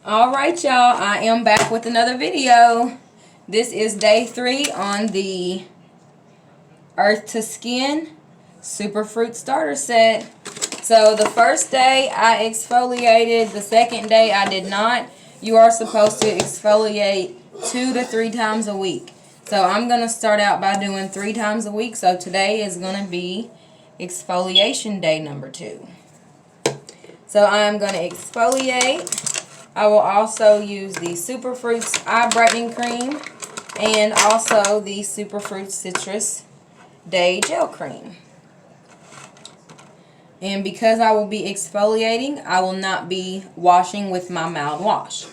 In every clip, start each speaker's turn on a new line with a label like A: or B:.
A: Alright y'all, I am back with another video. This is day 3 on the Earth to Skin Superfruit Starter Set. So the first day I exfoliated, the second day I did not. You are supposed to exfoliate 2 to 3 times a week. So I'm going to start out by doing 3 times a week. So today is going to be exfoliation day number 2. So I am going to exfoliate. I will also use the Superfruits Eye Brightening Cream and also the Superfruits Citrus Day Gel Cream. And because I will be exfoliating, I will not be washing with my mouthwash.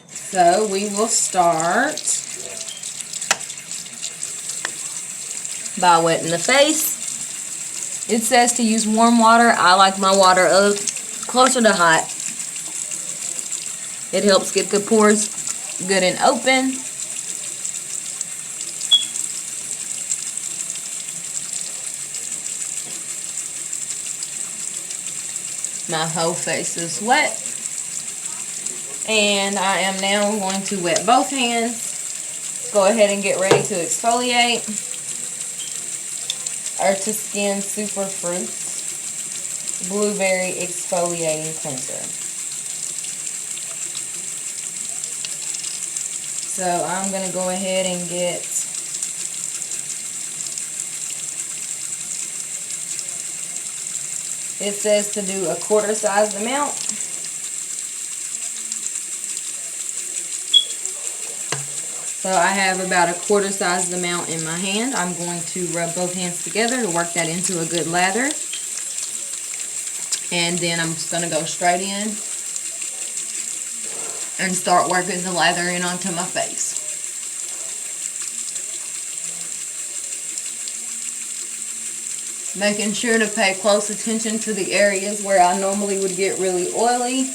A: So we will start by wetting the face. It says to use warm water. I like my water closer to hot. It helps get the pores good and open. My whole face is wet. And I am now going to wet both hands. Go ahead and get ready to exfoliate. Earth to Skin Superfruits Blueberry Exfoliating Cleanser. So I'm going to go ahead and get it says to do a quarter sized amount. So I have about a quarter sized amount in my hand. I'm going to rub both hands together to work that into a good lather. And then I'm just going to go straight in and start working the lather in onto my face. Making sure to pay close attention to the areas where I normally would get really oily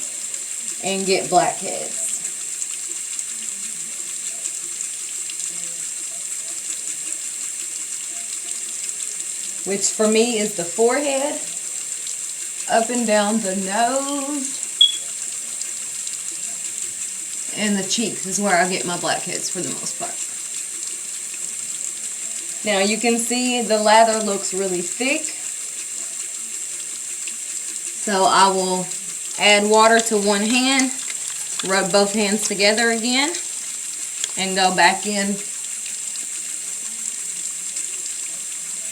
A: and get blackheads. Which for me is the forehead, up and down the nose, and the cheeks is where I get my blackheads for the most part. Now you can see the lather looks really thick. So I will add water to one hand, rub both hands together again, and go back in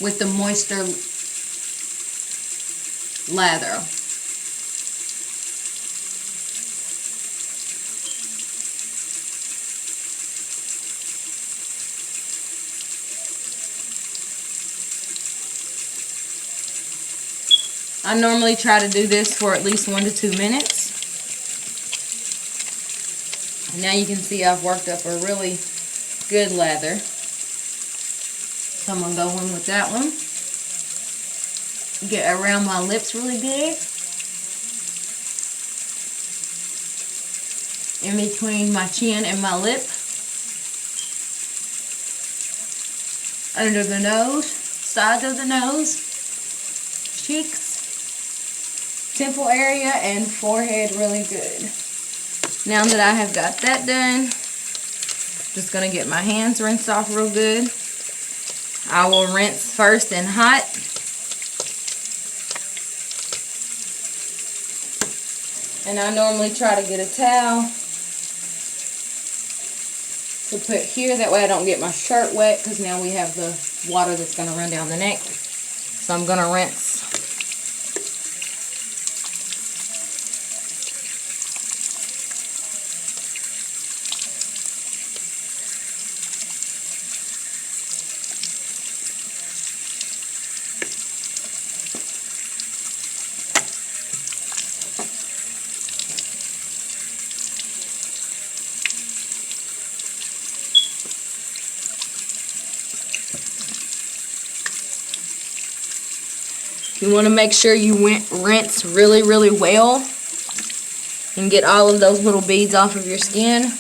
A: with the moisture lather. I normally try to do this for at least 1 to 2 minutes. Now you can see I've worked up a really good lather. So I'm going to go in with that one. Get around my lips really good. In between my chin and my lip. Under the nose, sides of the nose, cheeks, temple area, and forehead really good. Now that I have got that done, just going to get my hands rinsed off real good. I will rinse first in hot. And I normally try to get a towel to put here. That way I don't get my shirt wet, because now we have the water that's going to run down the neck. So I'm going to rinse. You want to make sure you rinse really, really well and get all of those little beads off of your skin.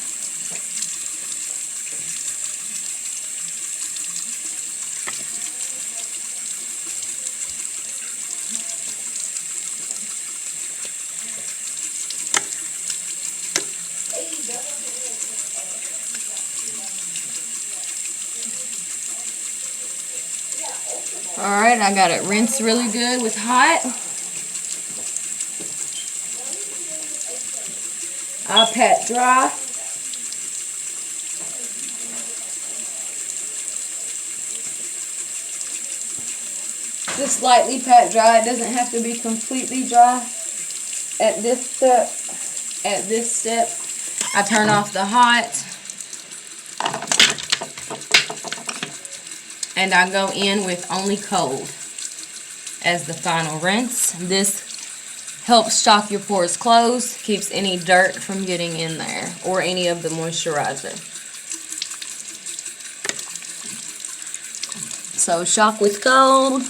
A: Alright, I got it rinsed really good with hot. I'll pat dry. Just slightly pat dry. It doesn't have to be completely dry at this step. At this step, I turn off the hot. And I go in with only cold as the final rinse. This helps shock your pores closed, keeps any dirt from getting in there or any of the moisturizer. So shock with cold.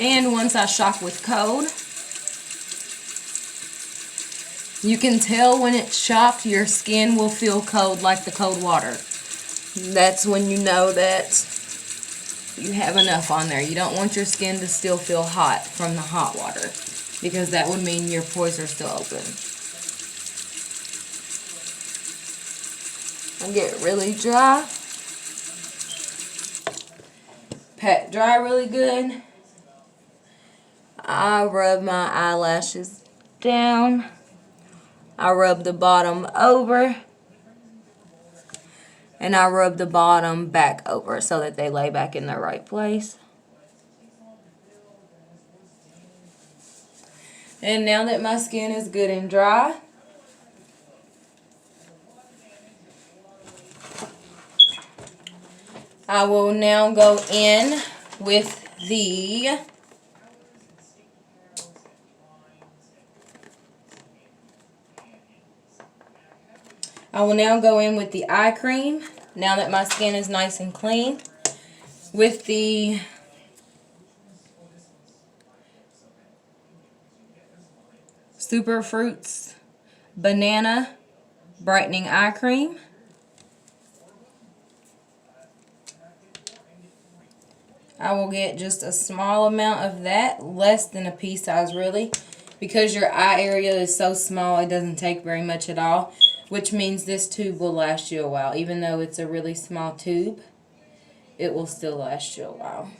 A: And once I shock with cold, you can tell when it's shocked, your skin will feel cold like the cold water. That's when you know that you have enough on there. You don't want your skin to still feel hot from the hot water, because that would mean your pores are still open. I get really dry. Pat dry really good. I rub my eyelashes down. I rub the bottom over. And I rub the bottom back over so that they lay back in their right place. And now that my skin is good and dry, I will now go in with the eye cream, now that my skin is nice and clean, with the Superfruits Banana Brightening Eye Cream. I will get just a small amount of that, less than a pea size really, because your eye area is so small it doesn't take very much at all. Which means this tube will last you a while. Even though it's a really small tube, it will still last you a while.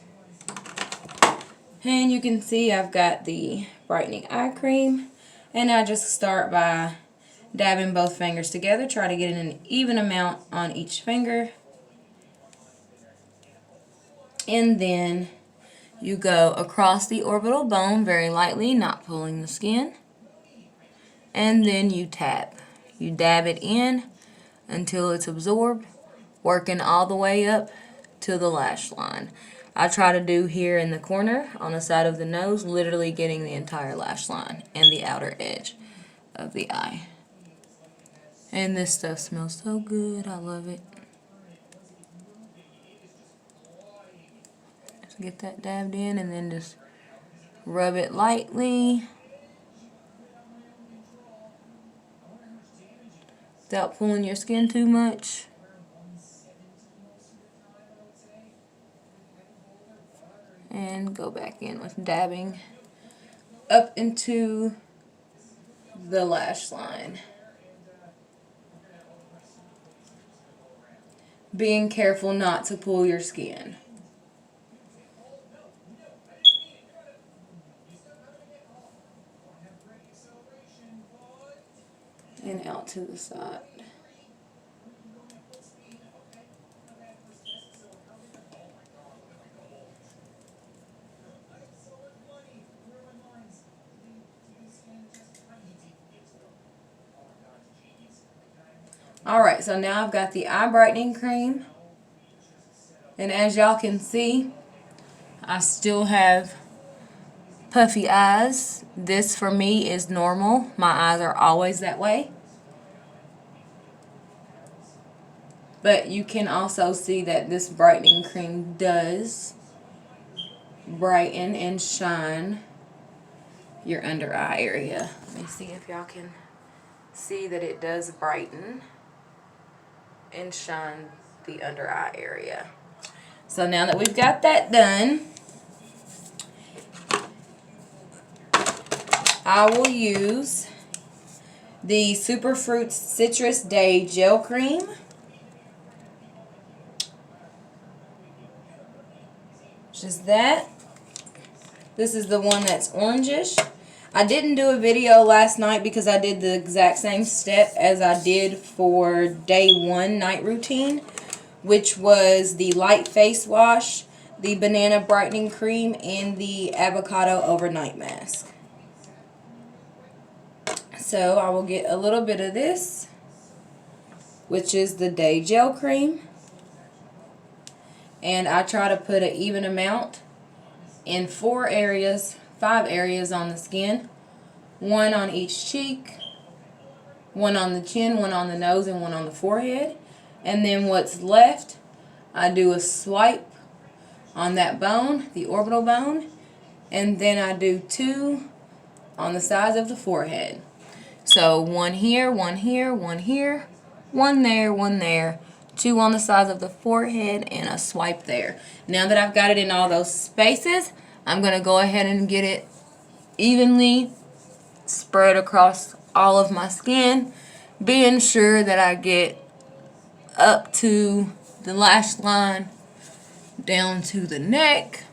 A: And you can see I've got the brightening eye cream. And I just start by dabbing both fingers together. Try to get an even amount on each finger. And then you go across the orbital bone very lightly, not pulling the skin. And then you tap. You dab it in until it's absorbed, working all the way up to the lash line. I try to do here in the corner on the side of the nose, literally getting the entire lash line and the outer edge of the eye. And this stuff smells so good. I love it. Just get that dabbed in and then just rub it lightly, without pulling your skin too much. And go back in with dabbing up into the lash line. Being careful not to pull your skin. And out to the side. Alright, so now I've got the eye brightening cream. And as y'all can see, I still have puffy eyes. This for me is normal. My eyes are always that way. But you can also see that this brightening cream does brighten and shine your under eye area. Let me see if y'all can see that it does brighten and shine the under eye area. So now that we've got that done, I will use the Superfruit Citrus Day Gel Cream. Just that. This is the one that's orangish. I didn't do a video last night because I did the exact same step as I did for day 1 night routine, which was the light face wash, the banana brightening cream, and the avocado overnight mask. So I will get a little bit of this, which is the day gel cream, and I try to put an even amount in 5 areas on the skin. 1 on each cheek, 1 on the chin, 1 on the nose, and 1 on the forehead. And then what's left, I do a swipe on that bone, the orbital bone, and then I do 2 on the sides of the forehead. So 1 here, 1 here, 1 here, 1 there, 1 there, 2 on the sides of the forehead, and a swipe there. Now that I've got it in all those spaces, I'm going to go ahead and get it evenly spread across all of my skin, being sure that I get up to the lash line, down to the neck,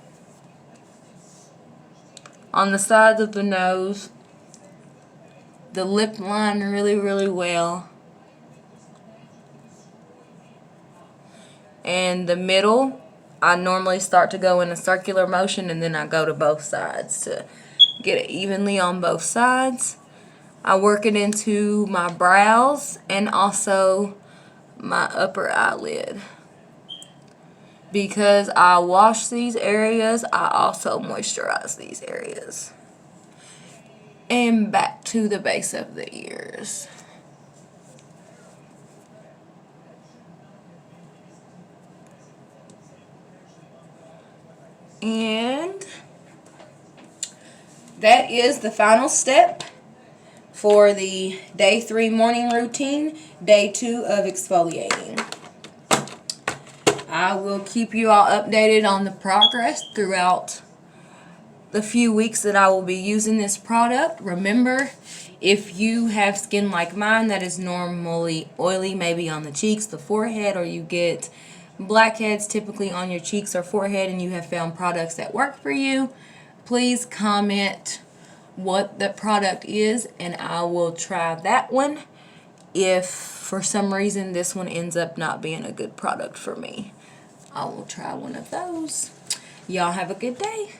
A: on the sides of the nose, the lip line really well, and the middle. I normally start to go in a circular motion, and then I go to both sides to get it evenly on both sides. I work it into my brows and also my upper eyelid. Because I wash these areas, I also moisturize these areas. And back to the base of the ears. And that is the final step for the day 3 morning routine, day 2 of exfoliating. I will keep you all updated on the progress throughout the few weeks that I will be using this product. Remember, if you have skin like mine that is normally oily, maybe on the cheeks, the forehead, or you get blackheads typically on your cheeks or forehead, and you have found products that work for you, please comment what the product is and I will try that one if for some reason this one ends up not being a good product for me. I will try one of those. Y'all have a good day.